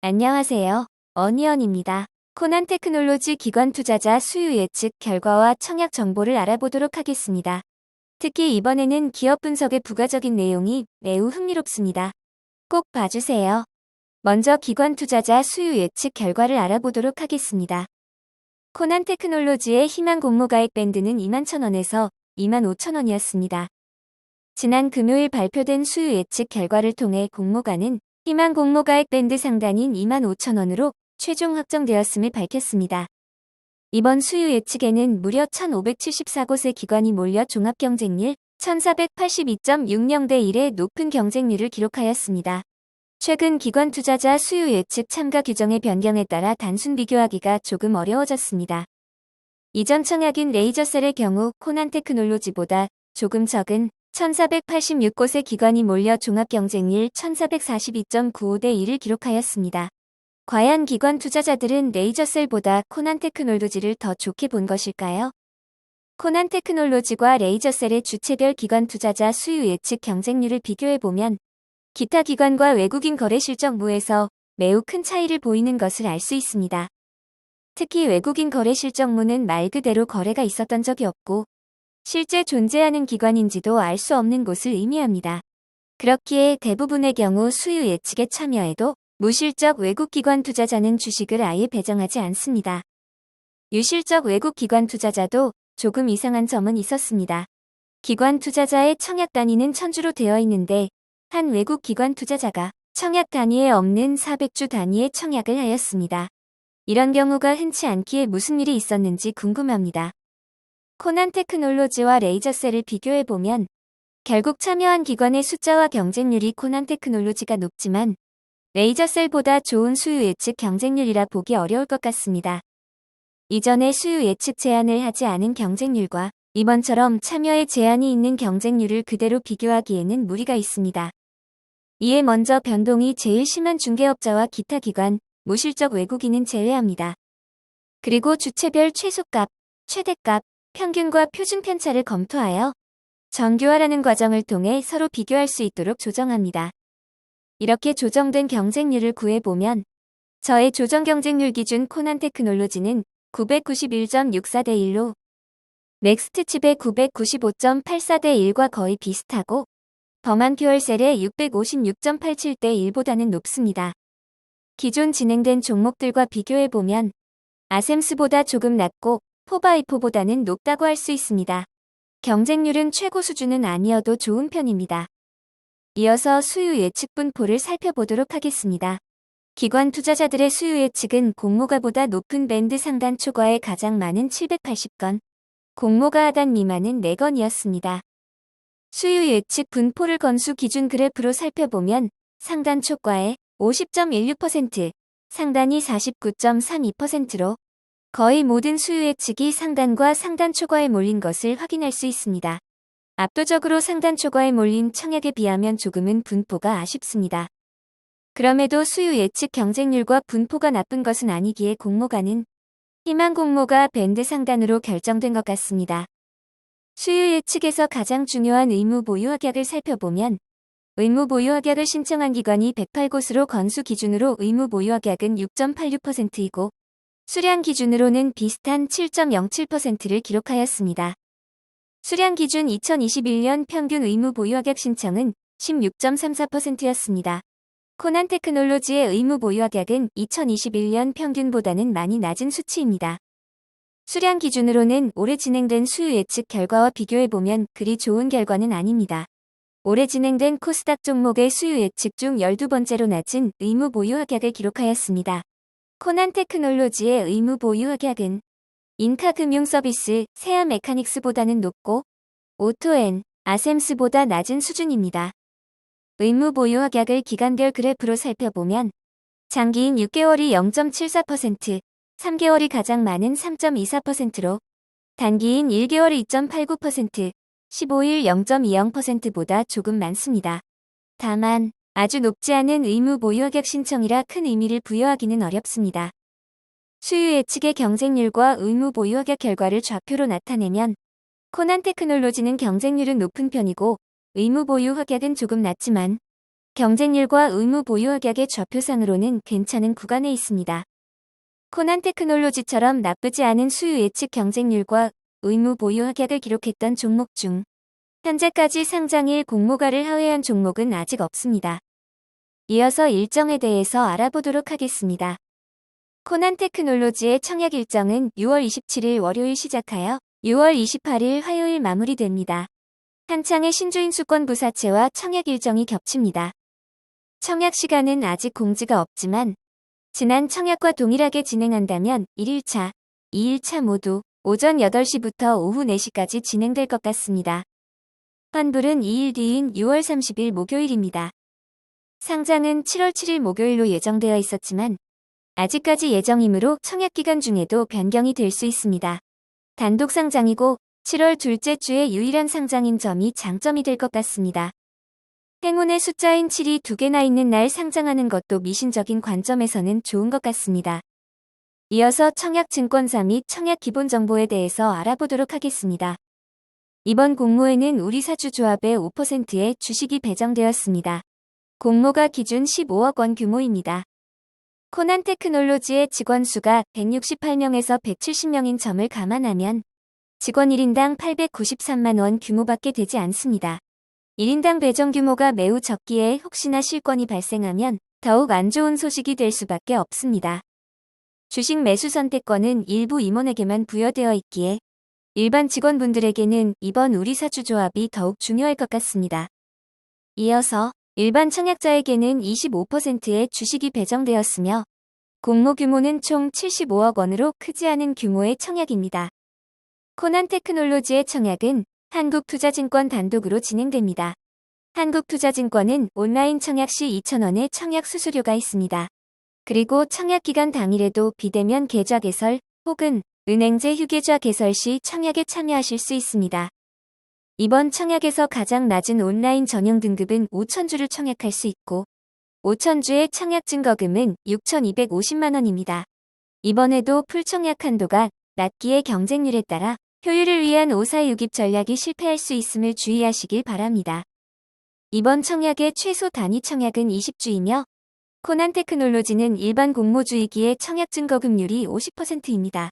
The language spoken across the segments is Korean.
안녕하세요. 어니언입니다. 코난테크놀로지 기관 투자자 수요 예측 결과와 청약 정보를 알아보도록 하겠습니다. 특히 이번에는 기업 분석의 부가적인 내용이 매우 흥미롭습니다. 꼭 봐주세요. 먼저 기관 투자자 수요 예측 결과를 알아보도록 하겠습니다. 코난테크놀로지의 희망 공모가액 밴드는 21,000원에서 25,000원이었습니다. 지난 금요일 발표된 수요 예측 결과를 통해 공모가는 희망 공모가액 밴드 상단인 25,000원으로 최종 확정되었음을 밝혔습니다. 이번 수요 예측에는 무려 1,574곳의 기관이 몰려 종합경쟁률 1,482.60대 1의 높은 경쟁률을 기록하였습니다. 최근 기관 투자자 수요 예측 참가 규정의 변경에 따라 단순 비교하기가 조금 어려워졌습니다. 이전 청약인 레이저셀의 경우 코난테크놀로지보다 조금 적은 1,486곳의 기관이 몰려 종합경쟁률 1,442.95대 1을 기록하였습니다. 과연 기관 투자자들은 레이저셀보다 코난테크놀로지를 더 좋게 본 것일까요? 코난테크놀로지와 레이저셀의 주체별 기관 투자자 수요 예측 경쟁률을 비교해보면 기타 기관과 외국인 거래 실적무에서 매우 큰 차이를 보이는 것을 알 수 있습니다. 특히 외국인 거래 실적무는 말 그대로 거래가 있었던 적이 없고 실제 존재하는 기관인지도 알 수 없는 것을 의미합니다. 그렇기에 대부분의 경우 수요 예측에 참여해도 무실적 외국 기관 투자자는 주식을 아예 배정하지 않습니다. 유실적 외국 기관 투자자도 조금 이상한 점은 있었습니다. 기관 투자자의 청약 단위는 1000주로 되어 있는데 한 외국 기관 투자자가 청약 단위에 없는 400주 단위의 청약을 하였습니다. 이런 경우가 흔치 않기에 무슨 일이 있었는지 궁금합니다. 코난테크놀로지와 레이저셀을 비교해보면 결국 참여한 기관의 숫자와 경쟁률이 코난테크놀로지가 높지만 레이저셀보다 좋은 수요 예측 경쟁률이라 보기 어려울 것 같습니다. 이전에 수요 예측 제한을 하지 않은 경쟁률과 이번처럼 참여에 제한이 있는 경쟁률을 그대로 비교하기에는 무리가 있습니다. 이에 먼저 변동이 제일 심한 중개업자와 기타 기관, 무실적 외국인은 제외합니다. 그리고 주체별 최소값, 최대값, 평균과 표준 편차를 검토하여 정교화라는 과정을 통해 서로 비교할 수 있도록 조정합니다. 이렇게 조정된 경쟁률을 구해보면 저의 조정 경쟁률 기준 코난테크놀로지는 991.64대 1로 넥스트칩의 995.84대 1과 거의 비슷하고 더만퓨얼셀의 656.87대 1보다는 높습니다. 기존 진행된 종목들과 비교해보면 아셈스보다 조금 낮고 포바이포보다는 높다고 할 수 있습니다. 경쟁률은 최고 수준은 아니어도 좋은 편입니다. 이어서 수요 예측 분포를 살펴보도록 하겠습니다. 기관 투자자들의 수요 예측은 공모가보다 높은 밴드 상단 초과에 가장 많은 780건, 공모가 하단 미만은 4건이었습니다. 수요 예측 분포를 건수 기준 그래프로 살펴보면 상단 초과에 50.16%, 상단이 49.32%로 거의 모든 수요 예측이 상단과 상단 초과에 몰린 것을 확인할 수 있습니다. 압도적으로 상단 초과에 몰린 청약에 비하면 조금은 분포가 아쉽습니다. 그럼에도 수요 예측 경쟁률과 분포가 나쁜 것은 아니기에 공모가는 희망 공모가 밴드 상단으로 결정된 것 같습니다. 수요 예측에서 가장 중요한 의무 보유 확약을 살펴보면 의무 보유 확약을 신청한 기관이 108곳으로 건수 기준으로 의무 보유 확약은 6.86%이고 수량 기준으로는 비슷한 7.07%를 기록하였습니다. 수량 기준 2021년 평균 의무 보유 확약 신청은 16.34%였습니다. 코난테크놀로지의 의무 보유 확약은 2021년 평균보다는 많이 낮은 수치입니다. 수량 기준으로는 올해 진행된 수요 예측 결과와 비교해보면 그리 좋은 결과는 아닙니다. 올해 진행된 코스닥 종목의 수요 예측 중 12번째로 낮은 의무 보유 확약을 기록하였습니다. 코난테크놀로지의 의무 보유 확약은 인카금융서비스, 세아메카닉스보다는 높고 오토앤, 아셈스보다 낮은 수준입니다. 의무 보유 확약을 기간별 그래프로 살펴보면 장기인 6개월이 0.74%, 3개월이 가장 많은 3.24%로 단기인 1개월이 2.89%, 15일 0.20%보다 조금 많습니다. 다만 아주 높지 않은 의무 보유 확약 신청이라 큰 의미를 부여하기는 어렵습니다. 수요 예측의 경쟁률과 의무 보유 확약 결과를 좌표로 나타내면 코난테크놀로지는 경쟁률은 높은 편이고 의무 보유 확약은 조금 낮지만 경쟁률과 의무 보유확약의 좌표상으로는 괜찮은 구간에 있습니다. 코난테크놀로지처럼 나쁘지 않은 수요 예측 경쟁률과 의무 보유확약을 기록했던 종목 중 현재까지 상장일 공모가를 하회한 종목은 아직 없습니다. 이어서 일정에 대해서 알아보도록 하겠습니다. 코난테크놀로지의 청약 일정은 6월 27일 월요일 시작하여 6월 28일 화요일 마무리됩니다. 한창의 신주인수권 부사채와 청약 일정이 겹칩니다. 청약 시간은 아직 공지가 없지만 지난 청약과 동일하게 진행한다면 1일차, 2일차 모두 오전 8시부터 오후 4시까지 진행될 것 같습니다. 환불은 2일 뒤인 6월 30일 목요일입니다. 상장은 7월 7일 목요일로 예정되어 있었지만 아직까지 예정이므로 청약 기간 중에도 변경이 될 수 있습니다. 단독 상장이고 7월 둘째 주에 유일한 상장인 점이 장점이 될 것 같습니다. 행운의 숫자인 7이 2개나 있는 날 상장하는 것도 미신적인 관점에서는 좋은 것 같습니다. 이어서 청약증권사 및 청약 기본 정보에 대해서 알아보도록 하겠습니다. 이번 공모에는 우리사주조합의 5%의 주식이 배정되었습니다. 공모가 기준 15억 원 규모입니다. 코난테크놀로지의 직원 수가 168명에서 170명인 점을 감안하면 직원 1인당 893만 원 규모밖에 되지 않습니다. 1인당 배정 규모가 매우 적기에 혹시나 실권이 발생하면 더욱 안 좋은 소식이 될 수밖에 없습니다. 주식 매수 선택권은 일부 임원에게만 부여되어 있기에 일반 직원분들에게는 이번 우리사주조합이 더욱 중요할 것 같습니다. 이어서 일반 청약자에게는 25%의 주식이 배정되었으며 공모 규모는 총 75억 원으로 크지 않은 규모의 청약입니다. 코난테크놀로지의 청약은 한국투자증권 단독으로 진행됩니다. 한국투자증권은 온라인 청약 시 2,000원의 청약 수수료가 있습니다. 그리고 청약 기간 당일에도 비대면 계좌 개설 혹은 은행제 휴계좌 개설 시 청약에 참여하실 수 있습니다. 이번 청약에서 가장 낮은 온라인 전용 등급은 5,000주를 청약할 수 있고 5,000주의 청약 증거금은 6,250만 원입니다. 이번에도 풀청약 한도가 낮기에 경쟁률에 따라 효율을 위한 546입 전략이 실패할 수 있음을 주의하시길 바랍니다. 이번 청약의 최소 단위 청약은 20주이며 코난테크놀로지는 일반 공모주이기에 청약 증거금률이 50%입니다.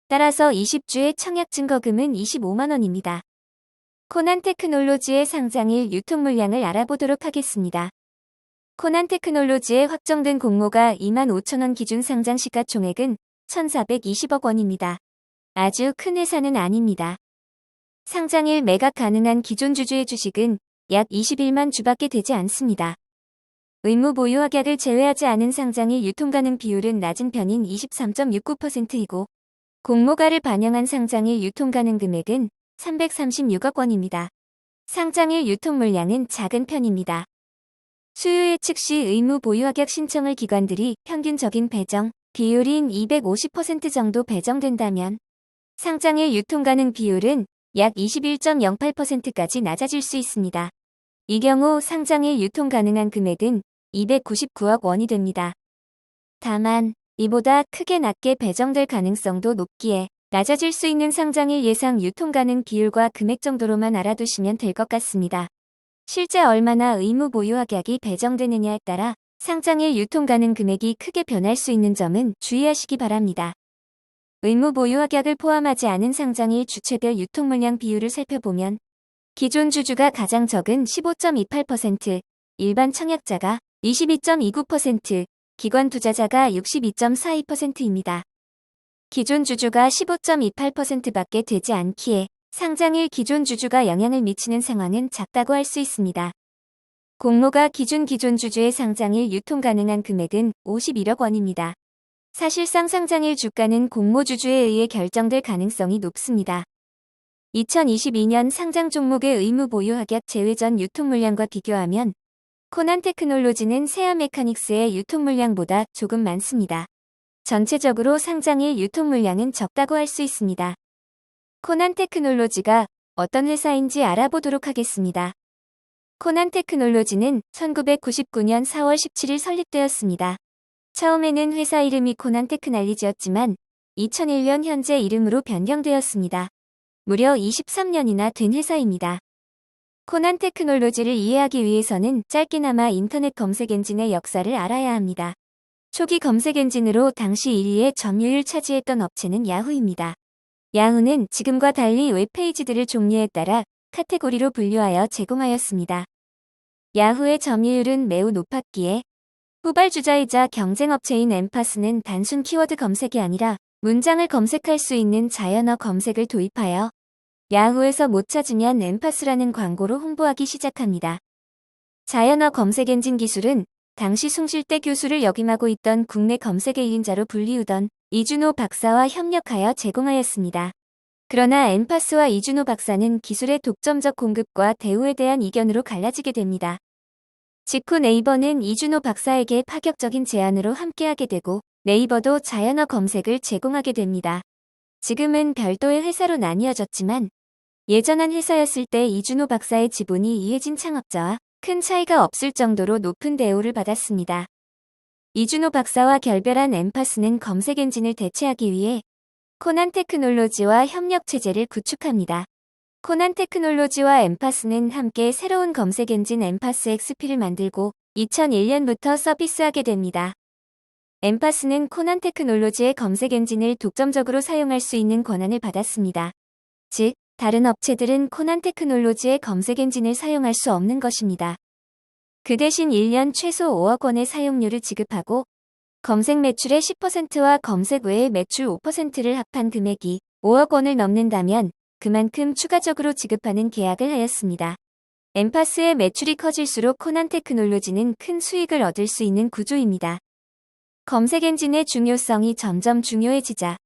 따라서 20주의 청약 증거금은 25만 원입니다. 코난테크놀로지의 상장일 유통 물량을 알아보도록 하겠습니다. 코난테크놀로지의 확정된 공모가 25,000원 기준 상장 시가총액은 1,420억 원입니다. 아주 큰 회사는 아닙니다. 상장일 매각 가능한 기존 주주의 주식은 약 21만 주밖에 되지 않습니다. 의무 보유 확약을 제외하지 않은 상장일 유통 가능 비율은 낮은 편인 23.69%이고 공모가를 반영한 상장일 유통 가능 금액은 336억 원입니다. 상장일 유통 물량은 작은 편입니다. 수요 예측 시 의무 보유 확약 신청을 기관들이 평균적인 배정 비율인 250% 정도 배정된다면 상장일 유통 가능 비율은 약 21.08%까지 낮아질 수 있습니다. 이 경우 상장일 유통 가능한 금액은 299억 원이 됩니다. 다만 이보다 크게 낮게 배정될 가능성도 높기에 낮아질 수 있는 상장일 예상 유통 가능 비율과 금액 정도로만 알아두시면 될 것 같습니다. 실제 얼마나 의무 보유 확약이 배정되느냐에 따라 상장일 유통 가능 금액이 크게 변할 수 있는 점은 주의하시기 바랍니다. 의무 보유 확약을 포함하지 않은 상장일 주체별 유통 물량 비율을 살펴보면 기존 주주가 가장 적은 15.28%, 일반 청약자가 22.29%, 기관 투자자가 62.42%입니다. 기존 주주가 15.28%밖에 되지 않기에 상장일 기존 주주가 영향을 미치는 상황은 작다고 할 수 있습니다. 공모가 기준 주주의 상장일 유통 가능한 금액은 51억 원입니다. 사실상 상장일 주가는 공모 주주에 의해 결정될 가능성이 높습니다. 2022년 상장 종목의 의무 보유 확약 제외 전 유통 물량과 비교하면 코난테크놀로지는 세아메카닉스의 유통 물량보다 조금 많습니다. 전체적으로 상장일 유통 물량은 적다고 할 수 있습니다. 코난테크놀로지가 어떤 회사인지 알아보도록 하겠습니다. 코난테크놀로지는 1999년 4월 17일 설립되었습니다. 처음에는 회사 이름이 코난테크날리지였지만 2001년 현재 이름으로 변경되었습니다. 무려 23년이나 된 회사입니다. 코난 테크놀로지를 이해하기 위해서는 짧게나마 인터넷 검색 엔진의 역사를 알아야 합니다. 초기 검색 엔진으로 당시 1위의 점유율 차지했던 업체는 야후입니다. 야후는 지금과 달리 웹페이지들을 종류에 따라 카테고리로 분류하여 제공하였습니다. 야후의 점유율은 매우 높았기에 후발주자이자 경쟁업체인 엠파스는 단순 키워드 검색이 아니라 문장을 검색할 수 있는 자연어 검색을 도입하여 야후에서 못 찾으면 엠파스라는 광고로 홍보하기 시작합니다. 자연어 검색 엔진 기술은 당시 숭실대 교수를 역임하고 있던 국내 검색의 1인자로 불리우던 이준호 박사와 협력하여 제공하였습니다. 그러나 엠파스와 이준호 박사는 기술의 독점적 공급과 대우에 대한 이견으로 갈라지게 됩니다. 직후 네이버는 이준호 박사에게 파격적인 제안으로 함께하게 되고 네이버도 자연어 검색을 제공하게 됩니다. 지금은 별도의 회사로 나뉘어졌지만 예전 한 회사였을 때 이준호 박사의 지분이 이해진 창업자와 큰 차이가 없을 정도로 높은 대우를 받았습니다. 이준호 박사와 결별한 엠파스는 검색 엔진을 대체하기 위해 코난 테크놀로지와 협력 체제를 구축합니다. 코난 테크놀로지와 엠파스는 함께 새로운 검색 엔진 엠파스 XP를 만들고 2001년부터 서비스하게 됩니다. 엠파스는 코난 테크놀로지의 검색 엔진을 독점적으로 사용할 수 있는 권한을 받았습니다. 즉, 다른 업체들은 코난 테크놀로지의 검색 엔진을 사용할 수 없는 것입니다. 그 대신 1년 최소 5억 원의 사용료를 지급하고 검색 매출의 10%와 검색 외의 매출 5%를 합한 금액이 5억 원을 넘는다면 그만큼 추가적으로 지급하는 계약을 하였습니다. 엠파스의 매출이 커질수록 코난 테크놀로지는 큰 수익을 얻을 수 있는 구조입니다. 검색 엔진의 중요성이 점점 중요해지자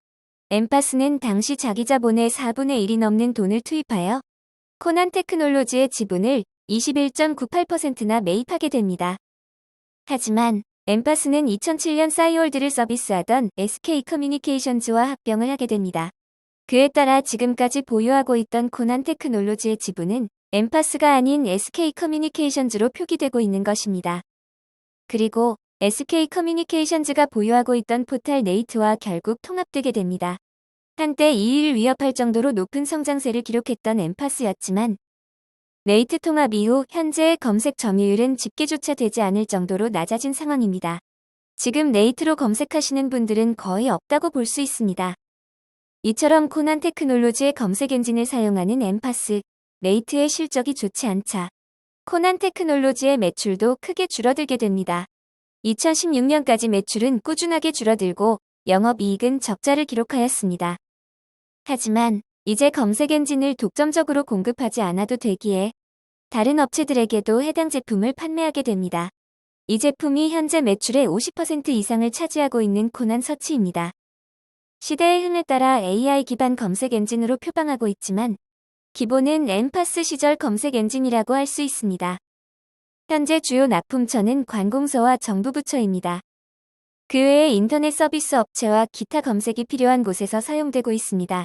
엠파스는 당시 자기 자본의 4분의 1이 넘는 돈을 투입하여 코난 테크놀로지의 지분을 21.98%나 매입하게 됩니다. 하지만 엠파스는 2007년 싸이월드를 서비스하던 SK커뮤니케이션즈와 합병을 하게 됩니다. 그에 따라 지금까지 보유하고 있던 코난 테크놀로지의 지분은 엠파스가 아닌 SK커뮤니케이션즈로 표기되고 있는 것입니다. 그리고 SK커뮤니케이션즈가 보유하고 있던 포탈 네이트와 결국 통합되게 됩니다. 한때 2위를 위협할 정도로 높은 성장세를 기록했던 엠파스였지만 네이트 통합 이후 현재의 검색 점유율은 집계조차 되지 않을 정도로 낮아진 상황입니다. 지금 네이트로 검색하시는 분들은 거의 없다고 볼 수 있습니다. 이처럼 코난 테크놀로지의 검색 엔진을 사용하는 엠파스, 네이트의 실적이 좋지 않자 코난 테크놀로지의 매출도 크게 줄어들게 됩니다. 2016년까지 매출은 꾸준하게 줄어들고 영업이익은 적자를 기록하였습니다. 하지만 이제 검색 엔진을 독점적으로 공급하지 않아도 되기에 다른 업체들에게도 해당 제품을 판매하게 됩니다. 이 제품이 현재 매출의 50% 이상을 차지하고 있는 코난 서치입니다. 시대의 흥에 따라 AI 기반 검색 엔진으로 표방하고 있지만 기본은 엠파스 시절 검색 엔진이라고 할 수 있습니다. 현재 주요 납품처는 관공서와 정부 부처입니다. 그 외에 인터넷 서비스 업체와 기타 검색이 필요한 곳에서 사용되고 있습니다.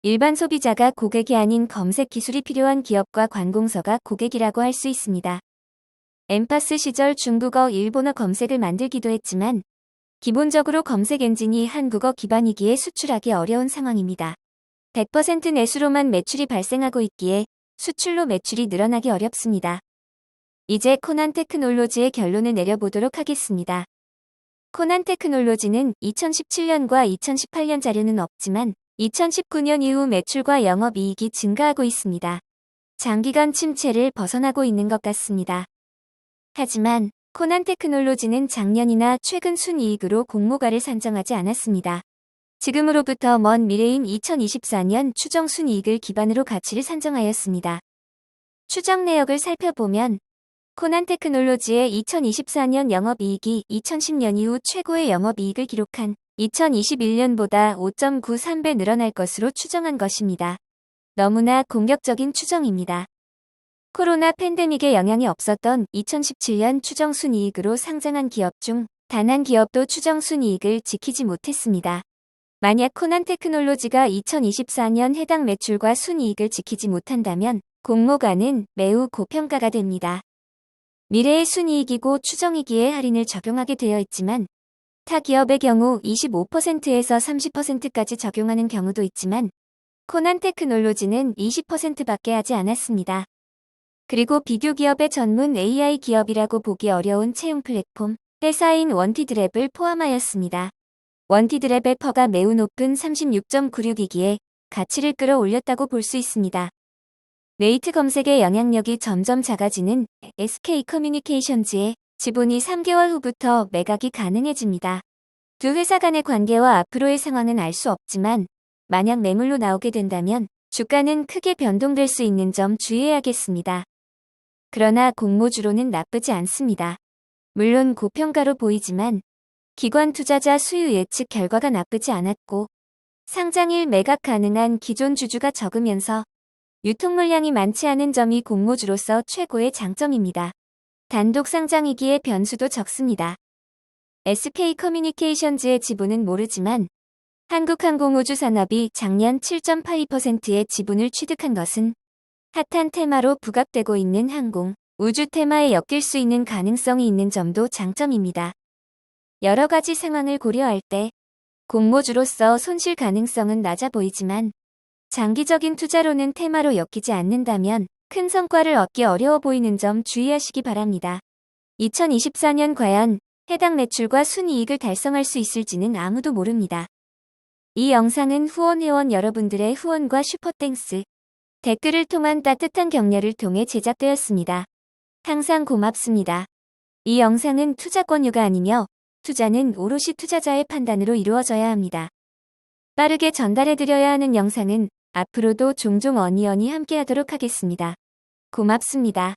일반 소비자가 고객이 아닌 검색 기술이 필요한 기업과 관공서가 고객이라고 할 수 있습니다. 엠파스 시절 중국어, 일본어 검색을 만들기도 했지만 기본적으로 검색 엔진이 한국어 기반이기에 수출하기 어려운 상황입니다. 100% 내수로만 매출이 발생하고 있기에 수출로 매출이 늘어나기 어렵습니다. 이제 코난 테크놀로지의 결론을 내려보도록 하겠습니다. 코난 테크놀로지는 2017년과 2018년 자료는 없지만 2019년 이후 매출과 영업이익이 증가하고 있습니다. 장기간 침체를 벗어나고 있는 것 같습니다. 하지만 코난 테크놀로지는 작년이나 최근 순이익으로 공모가를 산정하지 않았습니다. 지금으로부터 먼 미래인 2024년 추정 순이익을 기반으로 가치를 산정하였습니다. 추정 내역을 살펴보면 코난 테크놀로지의 2024년 영업이익이 2010년 이후 최고의 영업이익을 기록한 2021년보다 5.93배 늘어날 것으로 추정한 것입니다. 너무나 공격적인 추정입니다. 코로나 팬데믹의 영향이 없었던 2017년 추정 순이익으로 상장한 기업 중 단 한 기업도 추정 순이익을 지키지 못했습니다. 만약 코난 테크놀로지가 2024년 해당 매출과 순이익을 지키지 못한다면 공모가는 매우 고평가가 됩니다. 미래의 순이익이고 추정이기에 할인을 적용하게 되어 있지만 타 기업의 경우 25%에서 30%까지 적용하는 경우도 있지만 코난 테크놀로지는 20%밖에 하지 않았습니다. 그리고 비교 기업의 전문 AI 기업이라고 보기 어려운 채용 플랫폼 회사인 원티드랩을 포함하였습니다. 원티드랩의 퍼가 매우 높은 36.96이기에 가치를 끌어올렸다고 볼 수 있습니다. 레이트 검색의 영향력이 점점 작아지는 SK커뮤니케이션즈의 지분이 3개월 후부터 매각이 가능해집니다. 두 회사 간의 관계와 앞으로의 상황은 알 수 없지만 만약 매물로 나오게 된다면 주가는 크게 변동될 수 있는 점 주의해야겠습니다. 그러나 공모주로는 나쁘지 않습니다. 물론 고평가로 보이지만 기관 투자자 수요 예측 결과가 나쁘지 않았고 상장일 매각 가능한 기존 주주가 적으면서 유통 물량이 많지 않은 점이 공모주로서 최고의 장점입니다. 단독 상장이기에 변수도 적습니다. SK커뮤니케이션즈의 지분은 모르지만 한국항공우주산업이 작년 7.82%의 지분을 취득한 것은 핫한 테마로 부각되고 있는 항공, 우주 테마에 엮일 수 있는 가능성이 있는 점도 장점입니다. 여러 가지 상황을 고려할 때 공모주로서 손실 가능성은 낮아 보이지만 장기적인 투자로는 테마로 엮이지 않는다면 큰 성과를 얻기 어려워 보이는 점 주의하시기 바랍니다. 2024년 과연 해당 매출과 순이익을 달성할 수 있을지는 아무도 모릅니다. 이 영상은 후원회원 여러분들의 후원과 슈퍼땡스, 댓글을 통한 따뜻한 격려를 통해 제작되었습니다. 항상 고맙습니다. 이 영상은 투자 권유가 아니며 투자는 오롯이 투자자의 판단으로 이루어져야 합니다. 빠르게 전달해드려야 하는 영상은 앞으로도 종종 어니언이 함께하도록 하겠습니다. 고맙습니다.